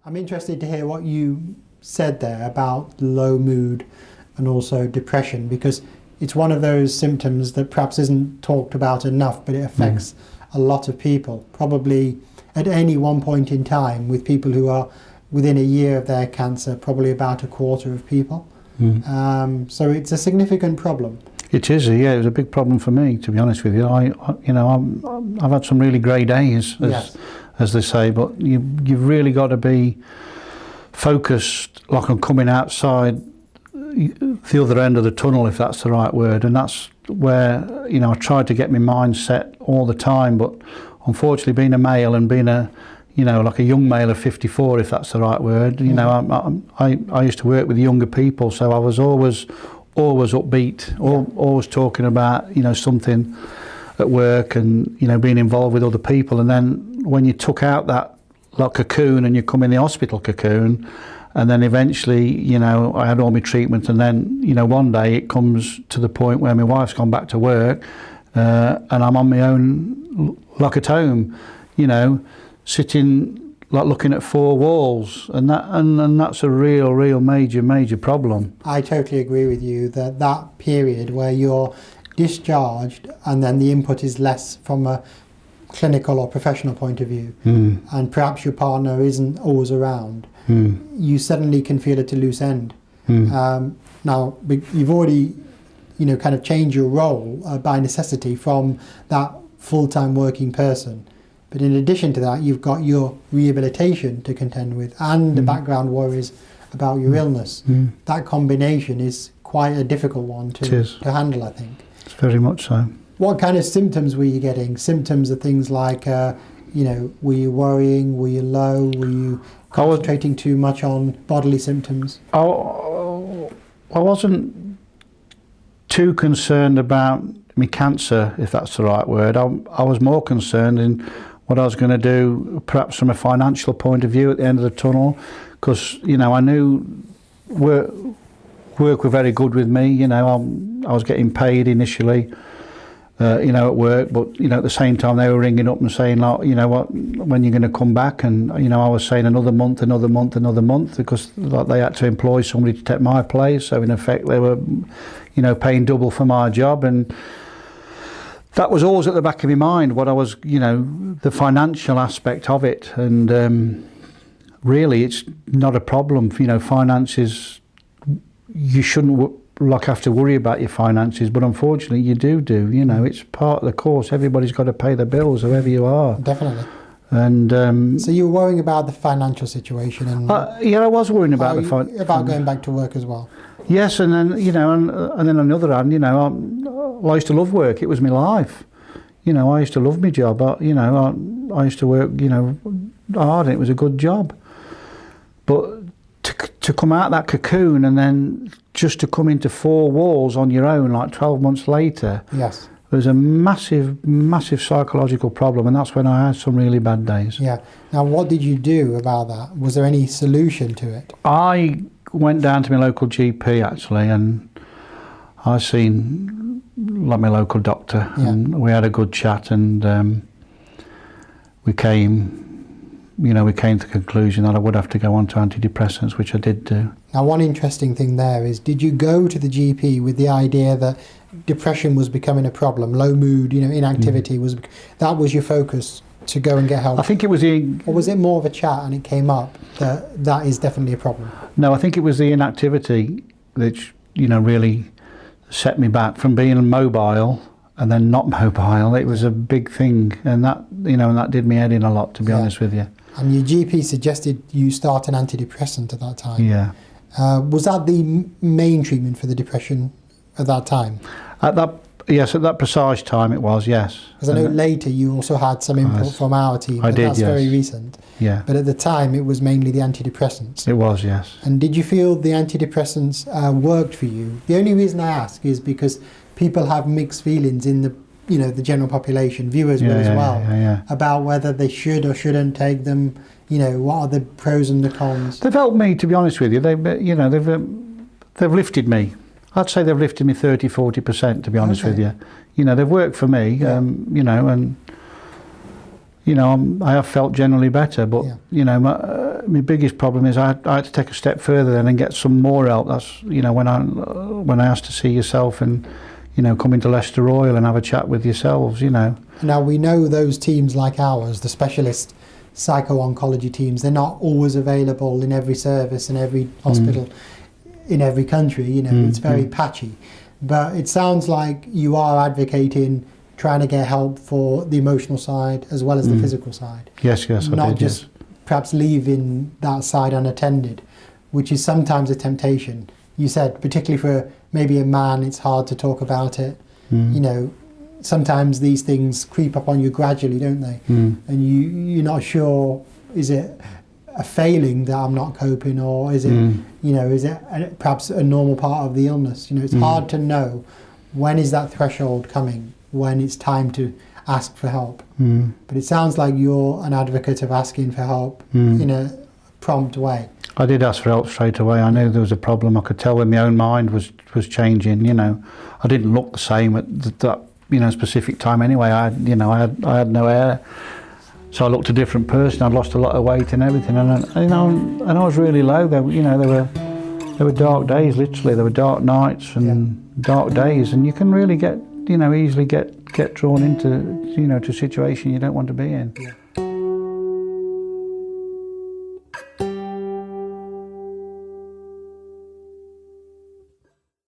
I'm interested to hear what you said there about low mood and also depression, because it's one of those symptoms that perhaps isn't talked about enough, but it affects a lot of people, probably at any one point in time, with people who are within a year of their cancer, probably about a quarter of people. So it's a significant problem. It is, yeah. It was a big problem for me, to be honest with you. I've had some really grey days, as they say, but you've really got to be focused, like on coming outside the other end of the tunnel, if that's the right word. And that's where, I tried to get my mind set all the time, but unfortunately, being a male and being like a young male of 54, if that's the right word, I used to work with younger people, so I was always upbeat, always talking about, something at work and, being involved with other people. And then when you took out that like cocoon and you come in the hospital cocoon, and then eventually, I had all my treatment, and then, one day it comes to the point where my wife's gone back to work, and I'm on my own, like at home, sitting like looking at four walls, and that's a real major problem. I totally agree with you that period where you're discharged and then the input is less from a clinical or professional point of view, and perhaps your partner isn't always around, you suddenly can feel at a loose end. Now you've already kind of changed your role by necessity from that full-time working person. But in addition to that, you've got your rehabilitation to contend with and the background worries about your illness. That combination is quite a difficult one to handle, I think. It's very much so. What kind of symptoms were you getting? Symptoms are things like, were you worrying? Were you low? Were you concentrating too much on bodily symptoms? I wasn't too concerned about my cancer, if that's the right word. I was more concerned in what I was going to do, perhaps from a financial point of view at the end of the tunnel, because I knew work were very good with me. I was getting paid initially, at work, but at the same time they were ringing up and saying, like, when you're going to come back, and I was saying another month, because like they had to employ somebody to take my place. So in effect, they were, paying double for my job, and that was always at the back of my mind, what I was, the financial aspect of it. And really, it's not a problem. Finances, you shouldn't have to worry about your finances, but unfortunately you do. It's part of the course. Everybody's got to pay the bills, whoever you are. Definitely. And so you were worrying about the financial situation, and I was worrying about about going back to work as well. Yes, and then and then on the other hand, I used to love work. It was my life. I used to love my job. I used to work, hard, and it was a good job. But to come out that cocoon and then just to come into four walls on your own, like 12 months later, yes, it was a massive psychological problem, and that's when I had some really bad days. Yeah. Now, what did you do about that? Was there any solution to it? I went down to my local GP actually, and I seen like my local doctor, and we had a good chat, and we came to the conclusion that I would have to go on to antidepressants, which I did do. Now, one interesting thing there is, did you go to the GP with the idea that depression was becoming a problem, low mood, inactivity was your focus to go and get help? I think it was or was it more of a chat and it came up that is definitely a problem? No, I think it was the inactivity that really set me back from being mobile and then not mobile. It was a big thing, and that that did me head in a lot, to be honest with you. And your GP suggested you start an antidepressant at that time. Yeah. Was that the main treatment for the depression at that time? At that precise time it was, yes. Because I know later you also had some input from our team, but that's very recent. Yeah. But at the time it was mainly the antidepressants. It was, yes. And did you feel the antidepressants worked for you? The only reason I ask is because people have mixed feelings in the the general population, viewers will as well, about whether they should or shouldn't take them. What are the pros and the cons? They've helped me, to be honest with you. They've lifted me. I'd say they've lifted me 30-40%, to be honest with you. They've worked for me. And I have felt generally better. But my biggest problem is I had to take a step further then and get some more help. That's, you know, when I asked to see yourself and, you know, come into Leicester Royal and have a chat with yourselves, you know. Now, we know those teams like ours, the specialist psycho-oncology teams, they're not always available in every service and every hospital in every country, you know, it's very patchy. But it sounds like you are advocating trying to get help for the emotional side as well as the physical side. Yes, I not did, just yes. perhaps leaving that side unattended, which is sometimes a temptation. You said, particularly for maybe a man, it's hard to talk about it. You know, sometimes these things creep up on you gradually, don't they? And you're not sure, is it a failing that I'm not coping, or is it, you know, is it perhaps a normal part of the illness? You know, it's hard to know when is that threshold coming, when it's time to ask for help. But it sounds like you're an advocate of asking for help in a prompt way. I did ask for help straight away. I knew there was a problem. I could tell when my own mind was changing. You know, I didn't look the same at that, you know, specific time anyway. I had no hair, so I looked a different person. I'd lost a lot of weight and everything, and you know, and I was really low. There were dark days. Literally, there were dark nights and dark days, and you can really easily get drawn into, you know, to a situation you don't want to be in.